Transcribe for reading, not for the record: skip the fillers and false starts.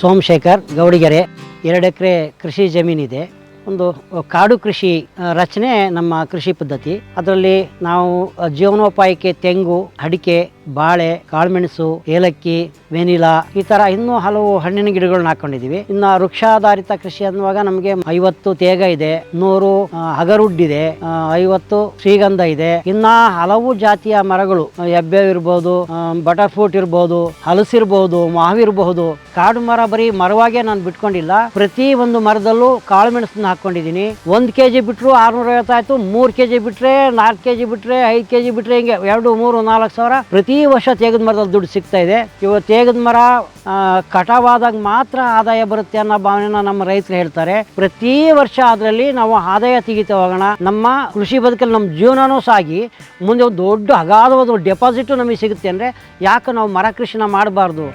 ಸೋಮಶೇಖರ್ ಗೌಡಿಗೆರೆ. 2 ಎಕರೆ ಕೃಷಿ ಜಮೀನಿದೆ. ಒಂದು ಕಾಡು ಕೃಷಿ ರಚನೆ ನಮ್ಮ ಕೃಷಿ ಪದ್ಧತಿ. ಅದರಲ್ಲಿ ನಾವು ಜೀವನೋಪಾಯಕ್ಕೆ ತೆಂಗು, ಅಡಿಕೆ, ಬಾಳೆ, ಕಾಳುಮೆಣಸು, ಏಲಕ್ಕಿ, ವೆನಿಲಾ ಈ ಥರ ಇನ್ನೂ ಹಲವು ಹಣ್ಣಿನ ಗಿಡಗಳನ್ನ ಹಾಕೊಂಡಿದ್ದೀವಿ. ಇನ್ನು ವೃಕ್ಷಾಧಾರಿತ ಕೃಷಿ ಅನ್ನುವಾಗ ನಮಗೆ 50 ತೇಗ ಇದೆ, 100 ಅಗರುಡ್ ಇದೆ, 50 ಶ್ರೀಗಂಧ ಇದೆ. ಇನ್ನು ಹಲವು ಜಾತಿಯ ಮರಗಳು, ಹೆಬ್ಬೇವು ಇರ್ಬೋದು, ಬಟರ್ ಫ್ರೂಟ್ ಇರ್ಬೋದು, ಹಲಸಿರ್ಬೋದು, ಮಾವಿರಬಹುದು. ಕಾಡು ಮರ ಬರೀ ಮರವಾಗೇ ನಾನು ಬಿಟ್ಕೊಂಡಿಲ್ಲ. ಪ್ರತಿ ಒಂದು ಮರದಲ್ಲೂ ಕಾಳುಮೆಣಸನ್ನ ಹಾಕೊಂಡಿದ್ದೀನಿ. 1 kg ಬಿಟ್ಟರು 650 ಆಯ್ತು, 3 kg ಬಿಟ್ರೆ 4 kg ಬಿಟ್ರೆ 5 kg ಬಿಟ್ರೆ ಹಿಂಗೆ 2, 3, 4 ಸಾವಿರ ಪ್ರತಿ ವರ್ಷ ತೇಗದ ಮರದಲ್ಲಿ ದುಡ್ಡು ಸಿಗ್ತಾ ಇದೆ. ಇವಾಗ ತೇಗದ ಮರ ಕಟಾವಾದಾಗ ಮಾತ್ರ ಆದಾಯ ಬರುತ್ತೆ ಅನ್ನೋ ಭಾವನೆನ ನಮ್ಮ ರೈತರು ಹೇಳ್ತಾರೆ. ಪ್ರತಿ ವರ್ಷ ಅದರಲ್ಲಿ ನಾವು ಆದಾಯ ತೆಗಿತಾ ಹೋಗೋಣ. ನಮ್ಮ ಕೃಷಿ ಬದುಕಲ್ಲಿ ನಮ್ಮ ಜೀವನನೂ ಸಾಗಿ ಮುಂದೆ ಒಂದು ದೊಡ್ಡ ಅಗಾಧವಾದ ಡೆಪಾಸಿಟು ನಮಗೆ ಸಿಗುತ್ತೆ. ಅಂದರೆ ಯಾಕೆ ನಾವು ಮರ ಕೃಷಿನ ಮಾಡಬಾರ್ದು?